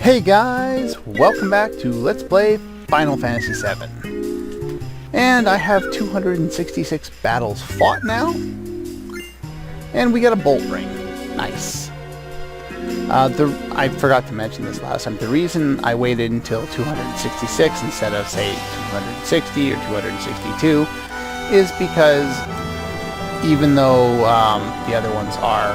Hey guys, welcome back to Let's Play Final Fantasy VII. And I have 266 battles fought now. And we got a bolt ring. Nice. I forgot to mention this last time. The reason I waited until 266 instead of, say, 260 or 262 is because even though the other ones are,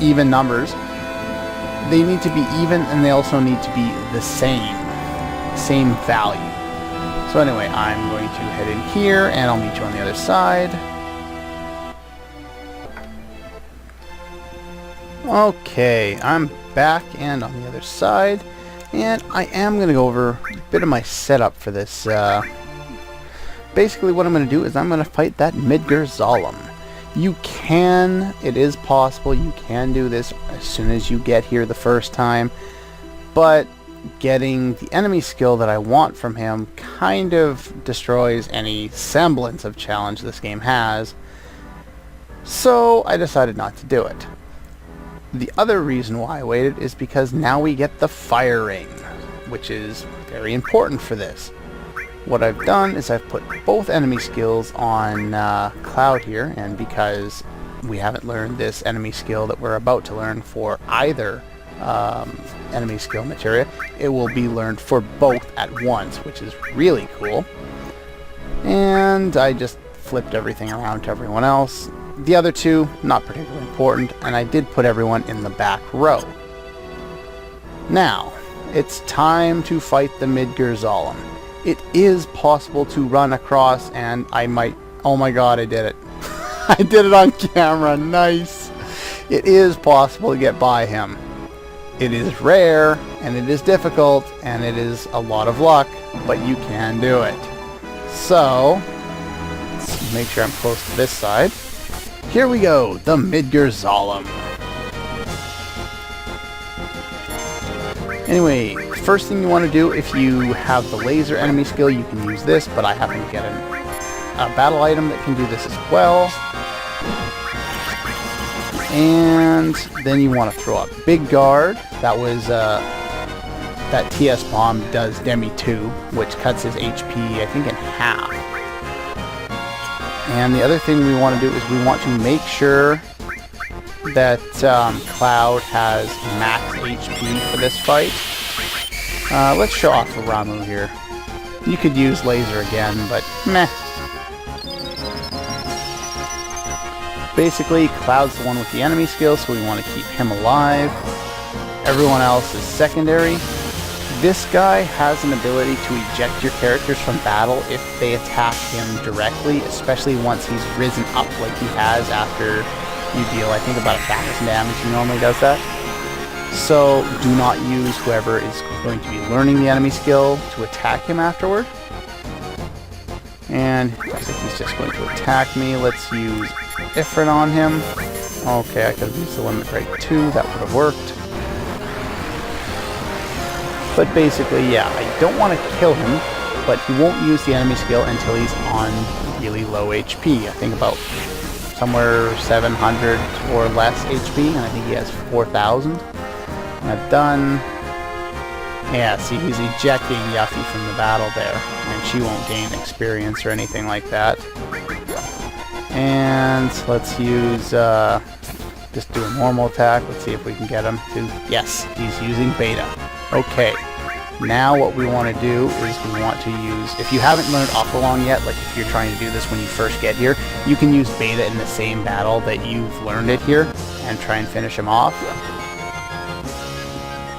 even numbers, they need to be even, and they also need to be the same value. So anyway, I'm going to head in here, and I'll meet you on the other side. Okay, I'm back and on the other side, and I am going to go over a bit of my setup for this. Basically what I'm going to do is I'm going to fight that Midgar Zalem. It is possible, you can do this as soon as you get here the first time, but getting the enemy skill that I want from him kind of destroys any semblance of challenge this game has, so I decided not to do it. The other reason why I waited is because now we get the fire ring, which is very important for this. What I've done is I've put both enemy skills on Cloud here, and because we haven't learned this enemy skill that we're about to learn for either enemy skill materia, it will be learned for both at once, which is really cool. And I just flipped everything around to everyone else. The other two, not particularly important, and I did put everyone in the back row. Now, it's time to fight the Midgar Zalem. It is possible to run across, and I might... Oh my god, I did it. I did it on camera. Nice. It is possible to get by him. It is rare, and it is difficult, and it is a lot of luck, but you can do it. So, let's make sure I'm close to this side. Here we go, the Midgar Zalem. Anyway, first thing you want to do, if you have the laser enemy skill, you can use this, but I happen to get a battle item that can do this as well. And then you want to throw up Big Guard. That was, that TS bomb does Demi 2, which cuts his HP, I think, in half. And the other thing we want to do is we want to make sure that Cloud has max HP for this fight. Let's show off the Ramu here. You could use laser again, but meh. Basically, Cloud's the one with the enemy skill, so we want to keep him alive. Everyone else is secondary. This guy has an ability to eject your characters from battle if they attack him directly, especially once he's risen up like he has after you deal, I think, about 1,000 damage. He normally does that. So do not use whoever is going to be learning the enemy skill to attack him afterward. And looks like he's just going to attack me. Let's use Ifrit on him. Okay, I could have used the limit break too. That would have worked. But basically, yeah, I don't want to kill him, but he won't use the enemy skill until he's on really low HP. I think about somewhere 700 or less HP, and I think he has 4,000. And I've done... Yeah, see, he's ejecting Yuffie from the battle there, and she won't gain experience or anything like that. And let's use... just do a normal attack. Let's see if we can get him to... Yes, he's using Beta. Okay, now what we want to do is we want to use, if you haven't learned Aqualong yet, like if you're trying to do this when you first get here, you can use Beta in the same battle that you've learned it here, and try and finish him off.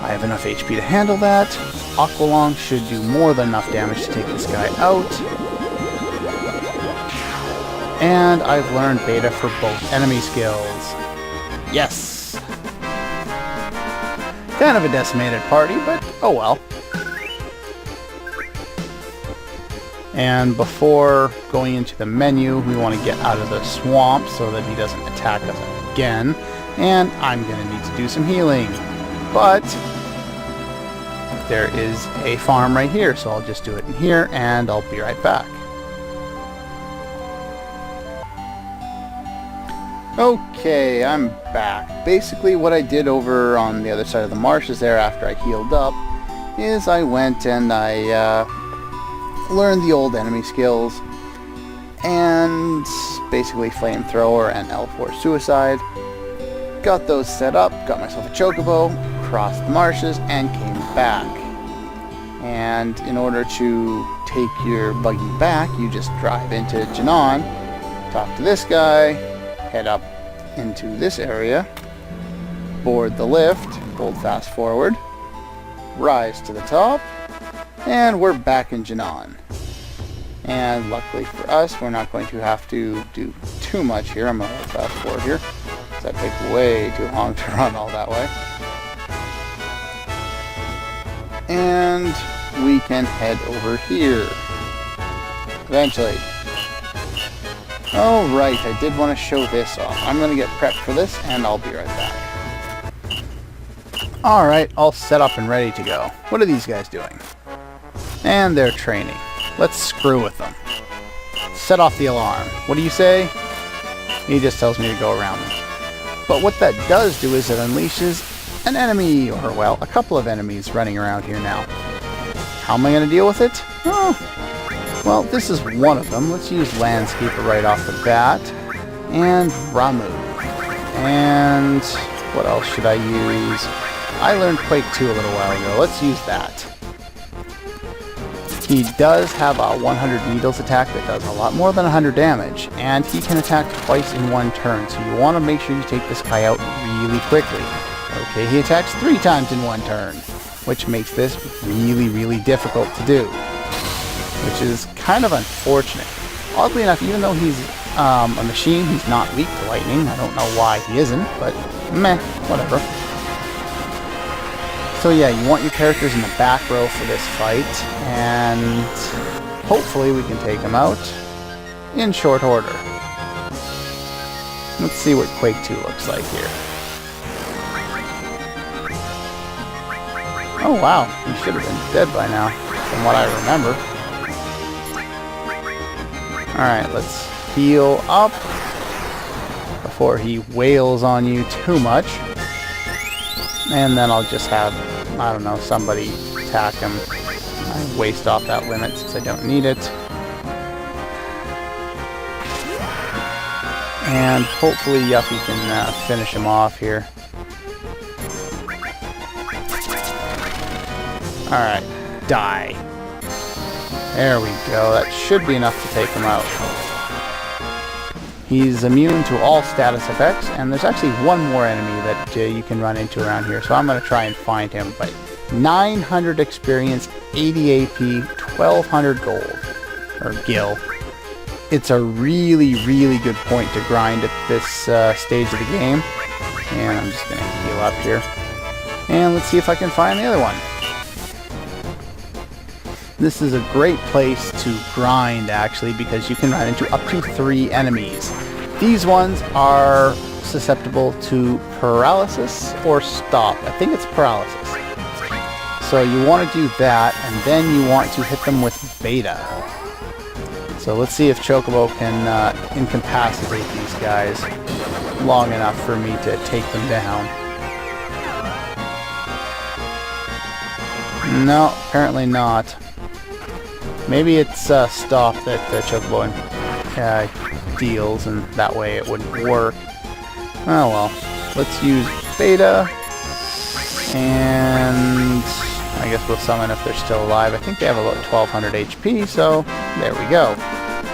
I have enough HP to handle that. Aqualong should do more than enough damage to take this guy out. And I've learned Beta for both enemy skills. Yes! Kind of a decimated party, but oh well. And before going into the menu, we want to get out of the swamp so that he doesn't attack us again. And I'm going to need to do some healing. But there is a farm right here, so I'll just do it in here, and I'll be right back. Okay, I'm back. Basically what I did over on the other side of the marshes there after I healed up is I went and I learned the old enemy skills and basically flamethrower and L4 suicide. Got those set up, got myself a chocobo, crossed the marshes and came back. And in order to take your buggy back, you just drive into Janan, talk to this guy, head up into this area, board the lift, hold fast forward, rise to the top, and we're back in Janan. And luckily for us, we're not going to have to do too much here. I'm going to hold fast forward here, because that takes way too long to run all that way. And we can head over here eventually. Oh right, I did want to show this off. I'm going to get prepped for this and I'll be right back. Alright, all set up and ready to go. What are these guys doing? And they're training. Let's screw with them. Set off the alarm. What do you say? He just tells me to go around them. But what that does do is it unleashes an enemy, or well, a couple of enemies running around here now. How am I going to deal with it? Oh, well, this is one of them. Let's use Landscaper right off the bat. And Ramu. And what else should I use? I learned Quake 2 a little while ago. Let's use that. He does have a 100 needles attack that does a lot more than 100 damage. And he can attack twice in one turn. So you want to make sure you take this guy out really quickly. Okay, he attacks 3 times in one turn, which makes this really, really difficult to do, which is kind of unfortunate. Oddly enough, even though he's a machine, he's not weak to lightning. I don't know why he isn't, but meh, whatever. So yeah, you want your characters in the back row for this fight, and hopefully we can take him out in short order. Let's see what Quake 2 looks like here. Oh wow, he should have been dead by now, from what I remember. Alright, let's heal up before he wails on you too much. And then I'll just have, I don't know, somebody attack him. I waste off that limit since I don't need it. And hopefully Yuffie can finish him off here. Alright, die. There we go. That should be enough to take him out. He's immune to all status effects, and there's actually one more enemy that you can run into around here, so I'm going to try and find him. But 900 experience, 80 AP, 1200 gold, or gil. It's a really, really good point to grind at this stage of the game. And I'm just going to heal up here. And let's see if I can find the other one. This is a great place to grind, actually, because you can run into up to 3 enemies. These ones are susceptible to paralysis or stop. I think it's paralysis. So you want to do that, and then you want to hit them with beta. So let's see if Chocobo can incapacitate these guys long enough for me to take them down. No, apparently not. Maybe it's stop that Chocobo deals, and that way it wouldn't work. Oh well. Let's use beta, and I guess we'll summon if they're still alive. I think they have about 1200 HP, so there we go.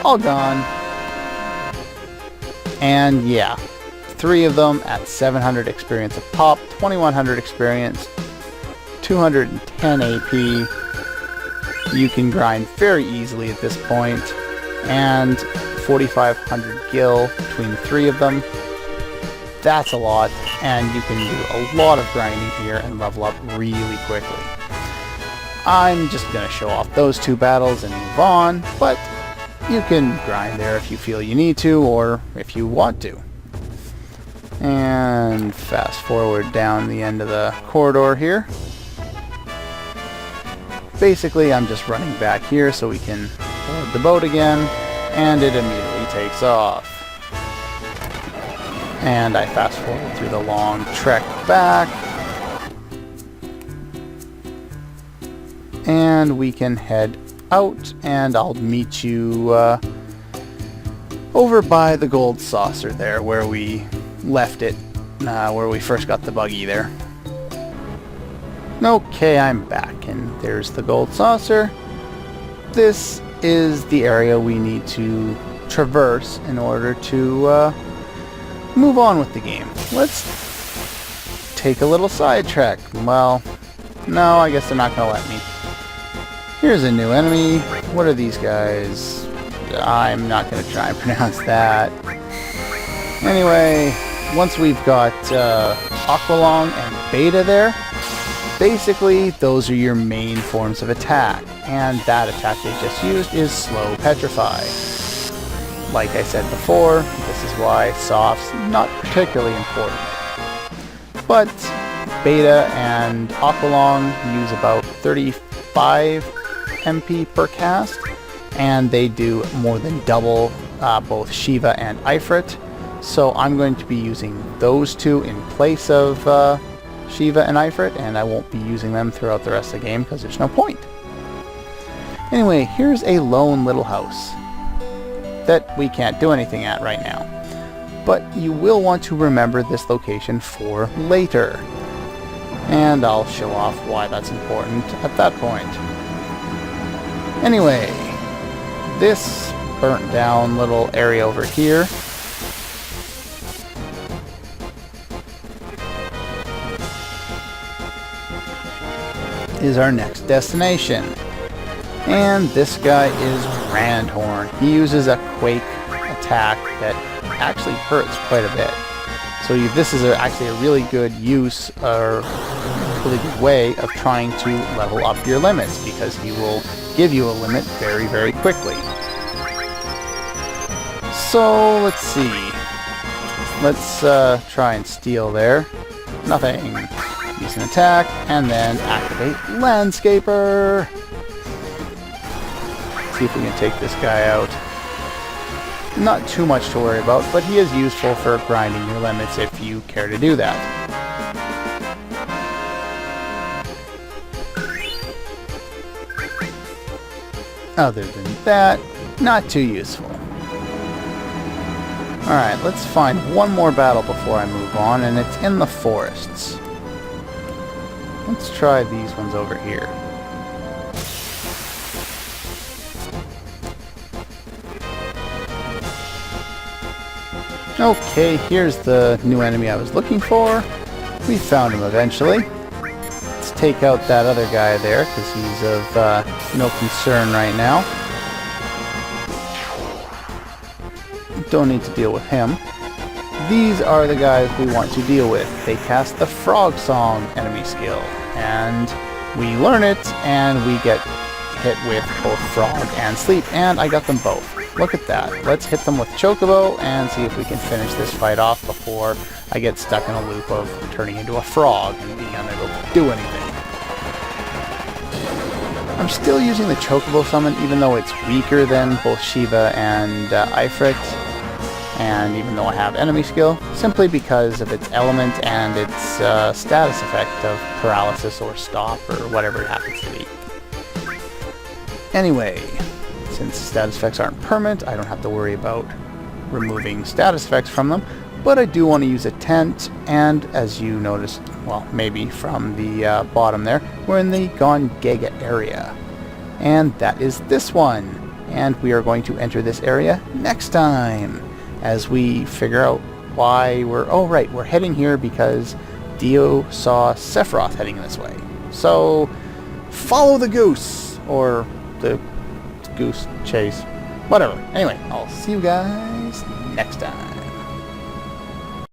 All gone. And yeah, 3 of them at 700 experience a pop, 2100 experience, 210 AP. You can grind very easily at this point, and 4,500 gil between the 3 of them. That's a lot, and you can do a lot of grinding here and level up really quickly. I'm just going to show off those 2 battles and move on, but you can grind there if you feel you need to, or if you want to. And fast forward down the end of the corridor here. Basically, I'm just running back here so we can board the boat again, and it immediately takes off. And I fast forward through the long trek back. And we can head out, and I'll meet you over by the gold saucer there, where we left it, where we first got the buggy there. Okay, I'm back, and there's the gold saucer. This is the area we need to traverse in order to move on with the game. Let's take a little sidetrack. Well, no, I guess they're not going to let me. Here's a new enemy. What are these guys? I'm not going to try and pronounce that. Anyway, once we've got Aqualong and Beta there, basically those are your main forms of attack. And that attack they just used is Slow Petrify. Like I said before, this is why Soft's not particularly important. But Beta and Aqualong use about 35 MP per cast, and they do more than double both Shiva and Ifrit. So I'm going to be using those two in place of Shiva and Ifrit, and I won't be using them throughout the rest of the game because there's no point. Anyway, here's a lone little house that we can't do anything at right now. But you will want to remember this location for later. And I'll show off why that's important at that point. Anyway, this burnt down little area over here is our next destination. And this guy is Randhorn. He uses a Quake attack that actually hurts quite a bit. So this is actually a really good use, or really good way of trying to level up your limits, because he will give you a limit very, very quickly. So let's see. Let's try and steal there. Nothing. Use an attack, and then activate Landscaper. See if we can take this guy out. Not too much to worry about, but he is useful for grinding your limits if you care to do that. Other than that, not too useful. Alright, let's find one more battle before I move on, and it's in the forests. Let's try these ones over here. Okay, here's the new enemy I was looking for. We found him eventually. Let's take out that other guy there, because he's of no concern right now. Don't need to deal with him. These are the guys we want to deal with. They cast the Frog Song enemy skill, and we learn it, and we get hit with both Frog and Sleep, and I got them both. Look at that. Let's hit them with Chocobo and see if we can finish this fight off before I get stuck in a loop of turning into a frog and being unable to do anything. I'm still using the Chocobo summon, even though it's weaker than both Shiva and Ifrit, and even though I have enemy skill, simply because of its element and its status effect of paralysis or stop or whatever it happens to be. Anyway, since status effects aren't permanent, I don't have to worry about removing status effects from them, but I do want to use a tent, and as you noticed, well, maybe from the bottom there, we're in the Gone Giga area, and that is this one, and we are going to enter this area next time, as we figure out why we're heading here because Dio saw Sephiroth heading this way. So, follow the goose, or the goose chase, whatever. Anyway, I'll see you guys next time.